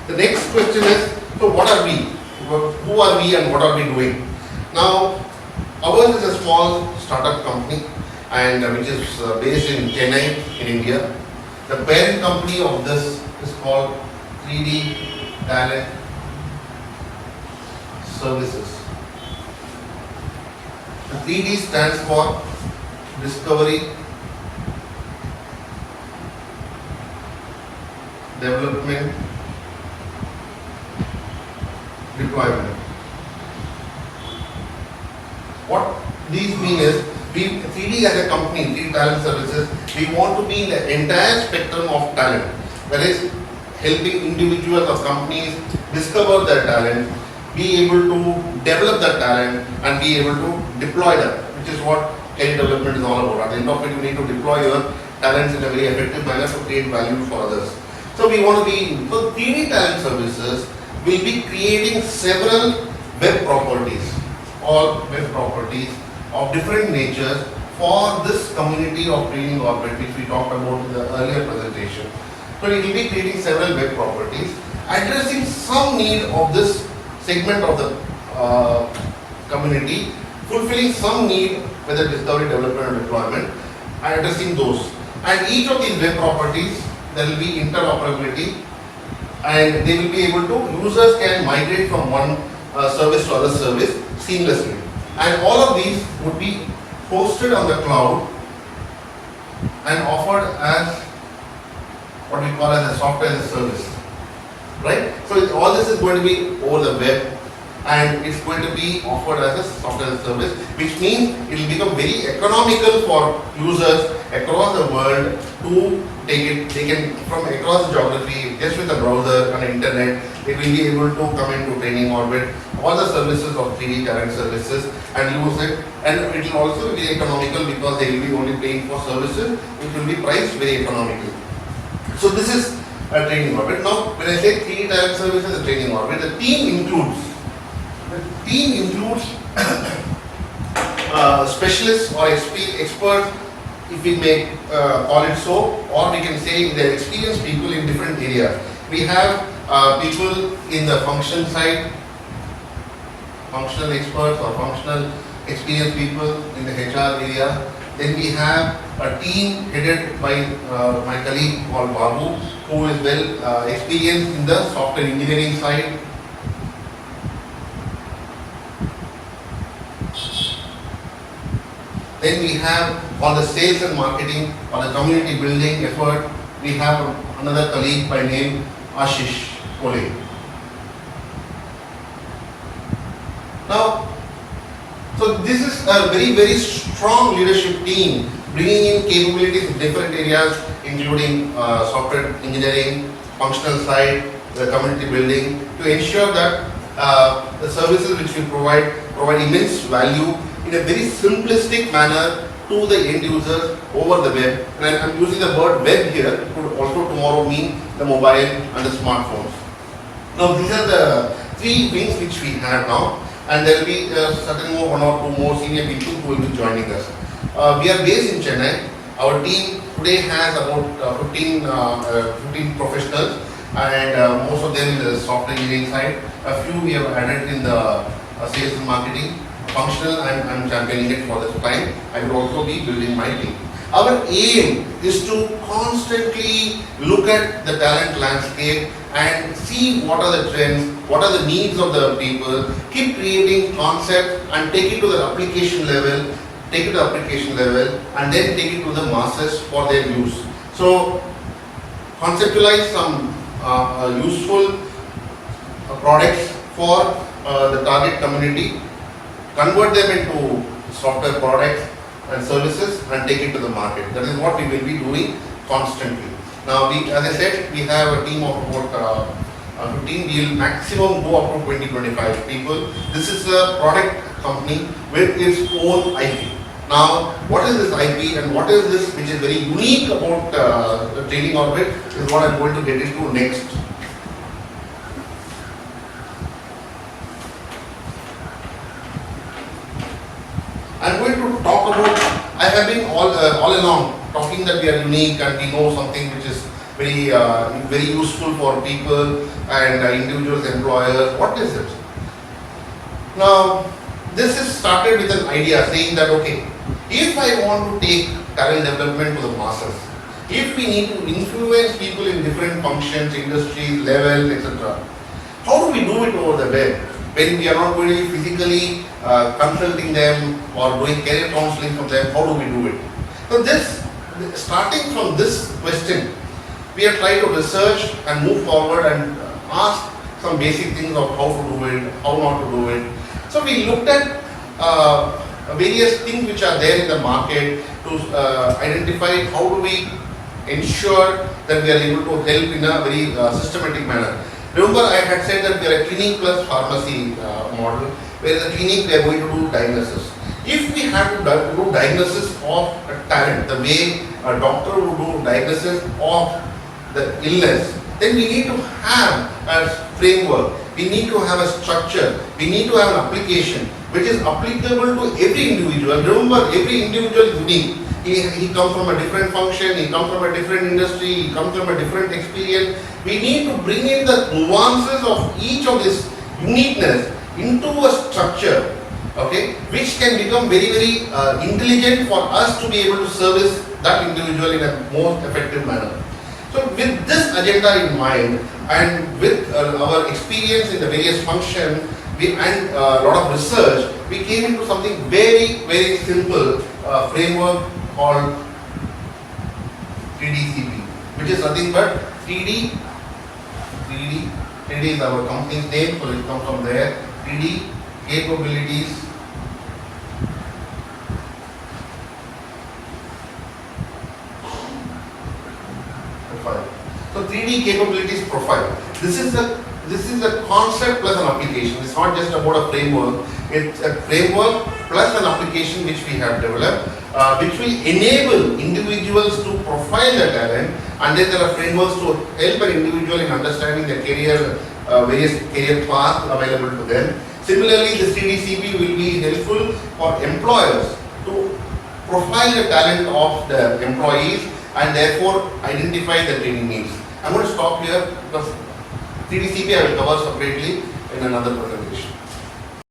The next question is, so what are we? Who are we and what are we doing? Now, ours is a small startup company and which is based in Chennai in India. The parent company of this is called 3D Talent Services. The 3D stands for Discovery, Development, Deployment. What these mean is, we 3D as a company, 3D Talent Services, we want to be in the entire spectrum of talent. That is, helping individuals or companies discover their talent, be able to develop that talent and be able to deploy that, which is what career development is all about. At the end of it, you need to deploy your talents in a very effective manner to create value for others. So we want to be, so 3D Talent Services will be creating several web properties, all web properties of different natures for this community of training orbit, which we talked about in the earlier presentation. So it will be creating several web properties, addressing some need of this segment of the community, fulfilling some need, whether discovery, development or deployment, and addressing those. And each of these web properties, there will be interoperability and they will be able to, users can migrate from one service to other service seamlessly. And all of these would be hosted on the cloud and offered as what we call as a software as a service. Right? So all this is going to be over the web and it's going to be offered as a software as a service, which means it will become very economical for users across the world to take it. They can, from across the geography, just with the browser and internet, it will be able to come into training orbit, all the services of 3D Talent Services and use it. And it will also be economical because they will be only paying for services which will be priced very economically. So this is a training orbit. Now, when I say 3D Talent Services, a training orbit, the team includes specialists or experts, if we may call it so, or we can say they're experienced people in different areas. We have people in the function side, functional experts or functional experienced people in the HR area. Then we have a team headed by my colleague called Babu, who is well experienced in the software engineering side. Then we have on the sales and marketing or the community building effort, we have another colleague by name Ashish Kole. Now, so this is a very, very strong leadership team bringing in capabilities in different areas, including software engineering, functional side, the community building, to ensure that the services which we provide immense value in a very simplistic manner to the end users over the web. And I'm using the word web here, it could also tomorrow mean the mobile and the smartphones. Now these are the three wings which we have now, and there will be certain more, one or two more senior people who will be joining us. We are based in Chennai. Our team today has about 15 professionals, and most of them in the software engineering side. A few we have added in the sales and marketing. Functional, I'm championing it for this time. I will also be building my team. Our aim is to constantly look at the talent landscape and see what are the trends, what are the needs of the people, keep creating concepts and take it to the application level, and then take it to the masses for their use. So conceptualize some useful products for the target community, convert them into software products and services and take it to the market. That is what we will be doing constantly. Now, as I said, we have a team of about 15. We will maximum go up to 20-25 people. This is a product company with its own IP. Now, what is this IP and what is this which is very unique about the training orbit is what I am going to get into next. I am going to talk about, I have been all along talking that we are unique and we know something which is very useful for people and individuals, employers. What is it? Now, this is started with an idea saying that, okay, if I want to take talent development to the masses, if we need to influence people in different functions, industries, levels, etc., how do we do it over the web when we are not going to be physically consulting them or doing career counseling for them? How do we do it? So this, starting from this question, we are trying to research and move forward and ask some basic things of how to do it, how not to do it. So we looked at various things which are there in the market to identify how do we ensure that we are able to help in a very systematic manner. Remember, I had said that we are a clinic plus pharmacy model, where in the clinic we are going to do diagnosis. If we have to do diagnosis of a talent, the way a doctor would do diagnosis of the illness, then we need to have a framework, we need to have a structure, we need to have an application which is applicable to every individual. Remember, every individual is unique. He comes from a different function, he comes from a different industry, he comes from a different experience. We need to bring in the nuances of each of this uniqueness into a structure, okay, which can become very intelligent for us to be able to service that individual in a more effective manner. So with this agenda in mind and with our experience in the various functions and a lot of research, we came into something very simple framework called 3DCP, which is nothing but 3D is our company's name, so it comes from there. 3D capabilities profile. So 3D capabilities profile. This is a concept plus an application. It's not just about a framework. It's a framework plus an application which we have developed, which will enable individuals to profile their talent, and then there are frameworks to help an individual in understanding their career, various career paths available to them. Similarly, this 3DCP will be helpful for employers to profile the talent of the employees and therefore identify the training needs. I'm going to stop here because 3DCP I will cover separately in another presentation.